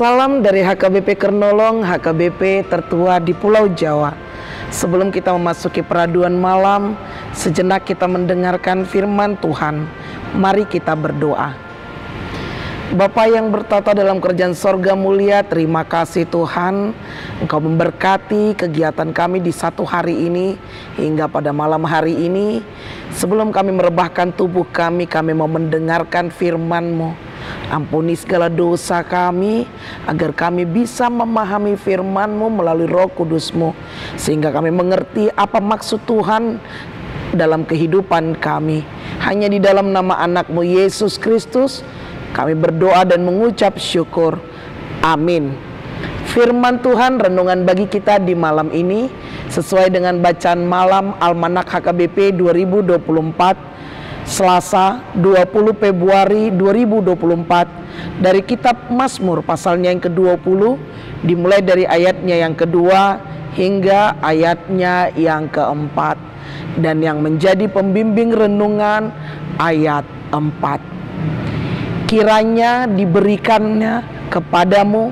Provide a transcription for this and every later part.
Salam dari HKBP Kernolong, HKBP tertua di Pulau Jawa. Sebelum kita memasuki peraduan malam, sejenak kita mendengarkan firman Tuhan. Mari kita berdoa. Bapa yang bertata dalam kerajaan sorga mulia, terima kasih Tuhan, Engkau memberkati kegiatan kami di satu hari ini hingga pada malam hari ini. Sebelum kami merebahkan tubuh kami mau mendengarkan firman-Mu. Ampuni segala dosa kami, agar kami bisa memahami firman-Mu melalui Roh Kudus-Mu, sehingga kami mengerti apa maksud Tuhan dalam kehidupan kami. Hanya di dalam nama anak-Mu Yesus Kristus kami berdoa dan mengucap syukur. Amin. Firman Tuhan renungan bagi kita di malam ini sesuai dengan bacaan malam Almanak HKBP 2024 Selasa 20 Februari 2024 dari kitab Mazmur pasalnya yang ke-20, dimulai dari ayatnya yang kedua hingga ayatnya yang keempat, dan yang menjadi pembimbing renungan ayat 4. Kiranya diberikannya kepadamu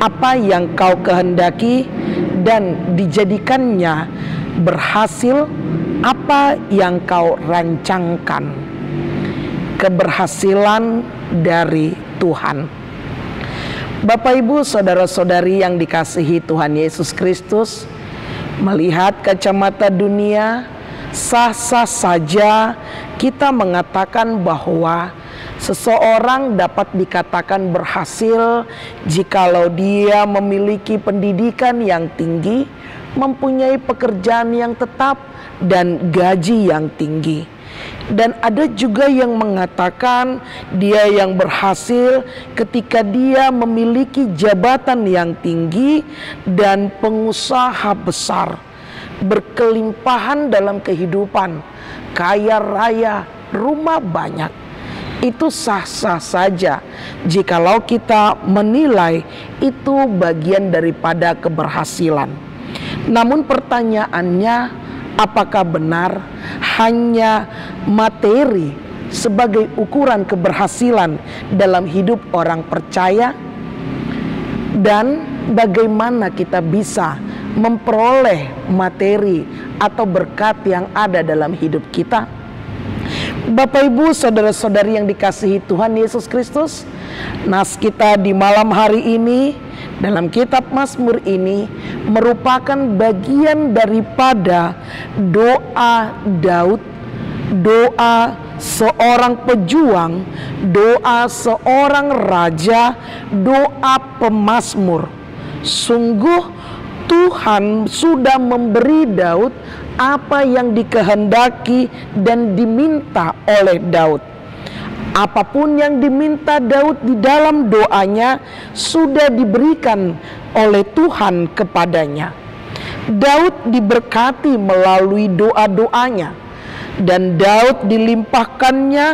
apa yang kau kehendaki, dan dijadikannya berhasil apa yang kau rancangkan. Keberhasilan dari Tuhan. Bapak, Ibu, saudara-saudari yang dikasihi Tuhan Yesus Kristus, melihat kacamata dunia, sah-sah saja kita mengatakan bahwa seseorang dapat dikatakan berhasil jikalau dia memiliki pendidikan yang tinggi, mempunyai pekerjaan yang tetap, dan gaji yang tinggi. Dan ada juga yang mengatakan dia yang berhasil ketika dia memiliki jabatan yang tinggi dan pengusaha besar, berkelimpahan dalam kehidupan, kaya raya, rumah banyak. Itu sah-sah saja jikalau kita menilai itu bagian daripada keberhasilan. Namun pertanyaannya, apakah benar hanya materi sebagai ukuran keberhasilan dalam hidup orang percaya? Dan bagaimana kita bisa memperoleh materi atau berkat yang ada dalam hidup kita? Bapak, Ibu, saudara-saudari yang dikasihi Tuhan Yesus Kristus, nas kita di malam hari ini dalam kitab Mazmur ini merupakan bagian daripada doa Daud, doa seorang pejuang, doa seorang raja, doa pemazmur. Sungguh Tuhan sudah memberi Daud apa yang dikehendaki dan diminta oleh Daud. Apapun yang diminta Daud di dalam doanya sudah diberikan oleh Tuhan kepadanya. Daud diberkati melalui doa-doanya, dan Daud dilimpahkannya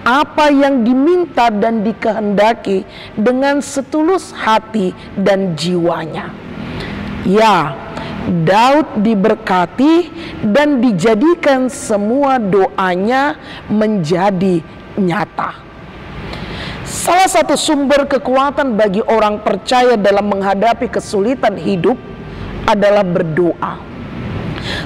apa yang diminta dan dikehendaki dengan setulus hati dan jiwanya. Ya, Daud diberkati dan dijadikan semua doanya menjadi nyata. Salah satu sumber kekuatan bagi orang percaya dalam menghadapi kesulitan hidup adalah berdoa.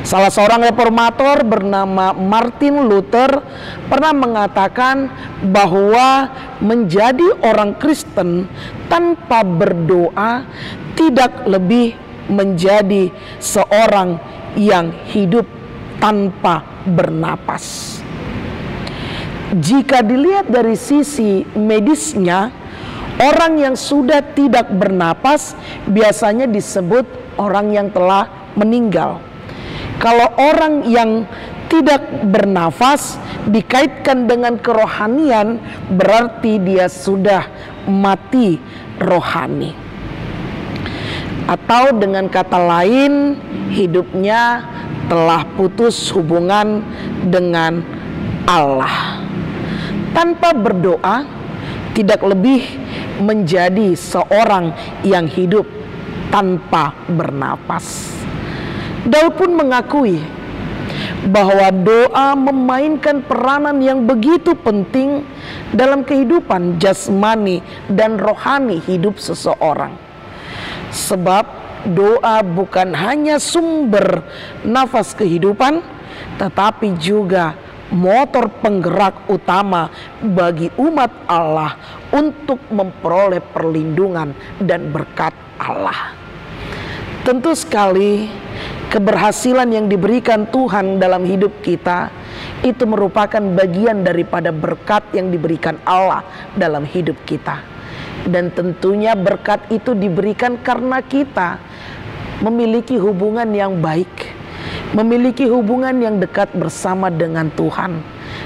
Salah seorang reformator bernama Martin Luther pernah mengatakan bahwa menjadi orang Kristen tanpa berdoa tidak lebih menjadi seorang yang hidup tanpa bernapas. Jika dilihat dari sisi medisnya, orang yang sudah tidak bernapas biasanya disebut orang yang telah meninggal. Kalau orang yang tidak bernafas dikaitkan dengan kerohanian, berarti dia sudah mati rohani. Atau dengan kata lain, hidupnya telah putus hubungan dengan Allah. Tanpa berdoa tidak lebih menjadi seorang yang hidup tanpa bernapas. Daud pun mengakui bahwa doa memainkan peranan yang begitu penting dalam kehidupan jasmani dan rohani hidup seseorang. Sebab doa bukan hanya sumber nafas kehidupan, tetapi juga motor penggerak utama bagi umat Allah untuk memperoleh perlindungan dan berkat Allah. Tentu sekali keberhasilan yang diberikan Tuhan dalam hidup kita itu merupakan bagian daripada berkat yang diberikan Allah dalam hidup kita. Dan tentunya berkat itu diberikan karena kita memiliki hubungan yang baik, memiliki hubungan yang dekat bersama dengan Tuhan.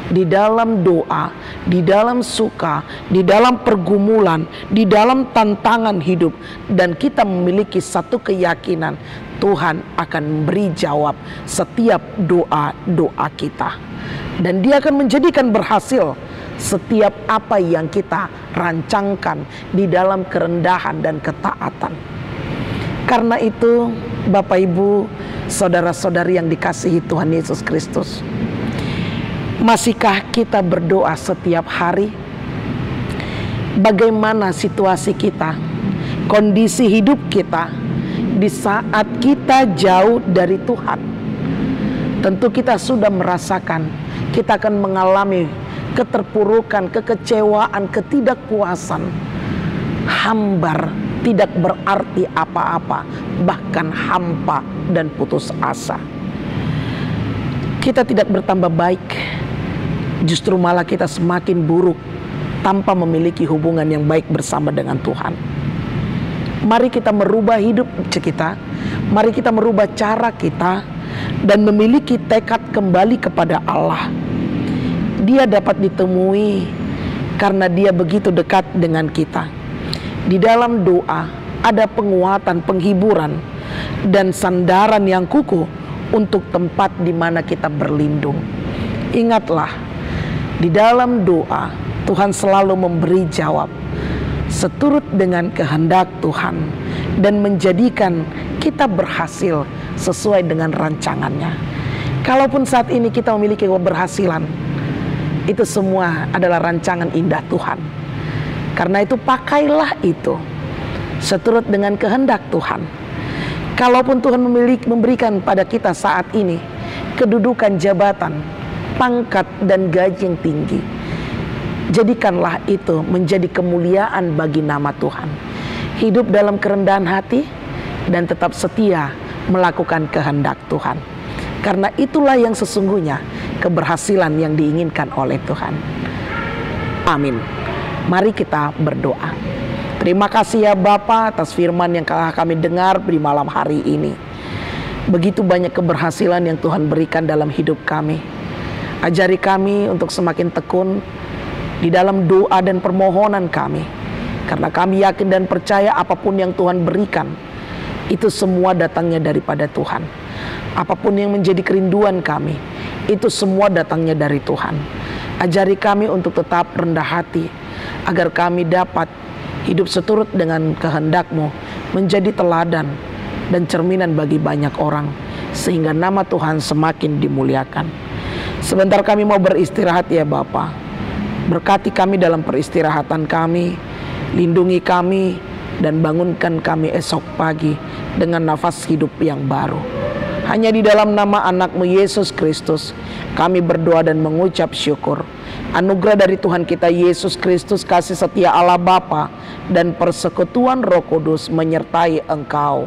Di dalam doa, di dalam suka, di dalam pergumulan, di dalam tantangan hidup. Dan kita memiliki satu keyakinan, Tuhan akan memberi jawab setiap doa-doa kita. Dan Dia akan menjadikan berhasil setiap apa yang kita rancangkan di dalam kerendahan dan ketaatan. Karena itu, Bapak Ibu, saudara-saudari yang dikasihi Tuhan Yesus Kristus, masihkah kita berdoa setiap hari? Bagaimana situasi kita, kondisi hidup kita di saat kita jauh dari Tuhan? Tentu kita sudah merasakan, kita akan mengalami keterpurukan, kekecewaan, ketidakpuasan, hambar, tidak berarti apa-apa, bahkan hampa dan putus asa. Kita tidak bertambah baik, justru malah kita semakin buruk tanpa memiliki hubungan yang baik bersama dengan Tuhan. Mari kita merubah hidup kita, mari kita merubah cara kita dan memiliki tekad kembali kepada Allah. Dia dapat ditemui karena Dia begitu dekat dengan kita. Di dalam doa ada penguatan, penghiburan, dan sandaran yang kukuh untuk tempat di mana kita berlindung. Ingatlah, di dalam doa Tuhan selalu memberi jawab seturut dengan kehendak Tuhan dan menjadikan kita berhasil sesuai dengan rancangannya. Kalaupun saat ini kita memiliki keberhasilan, itu semua adalah rancangan indah Tuhan. Karena itu pakailah itu seturut dengan kehendak Tuhan. Kalaupun Tuhan memberikan pada kita saat ini kedudukan, jabatan, pangkat, dan gaji yang tinggi, jadikanlah itu menjadi kemuliaan bagi nama Tuhan. Hidup dalam kerendahan hati dan tetap setia melakukan kehendak Tuhan. Karena itulah yang sesungguhnya keberhasilan yang diinginkan oleh Tuhan. Amin. Mari kita berdoa. Terima kasih ya Bapa atas firman yang telah kami dengar di malam hari ini. Begitu banyak keberhasilan yang Tuhan berikan dalam hidup kami. Ajari kami untuk semakin tekun di dalam doa dan permohonan kami. Karena kami yakin dan percaya apapun yang Tuhan berikan, itu semua datangnya daripada Tuhan. Apapun yang menjadi kerinduan kami, itu semua datangnya dari Tuhan. Ajari kami untuk tetap rendah hati, agar kami dapat hidup seturut dengan kehendak-Mu, menjadi teladan dan cerminan bagi banyak orang, sehingga nama Tuhan semakin dimuliakan. Sebentar kami mau beristirahat ya Bapa. Berkati kami dalam peristirahatan kami, lindungi kami, dan bangunkan kami esok pagi dengan nafas hidup yang baru. Hanya di dalam nama anak-Mu Yesus Kristus kami berdoa dan mengucap syukur. Anugerah dari Tuhan kita Yesus Kristus, kasih setia Allah Bapa, dan persekutuan Roh Kudus menyertai engkau.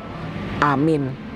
Amin.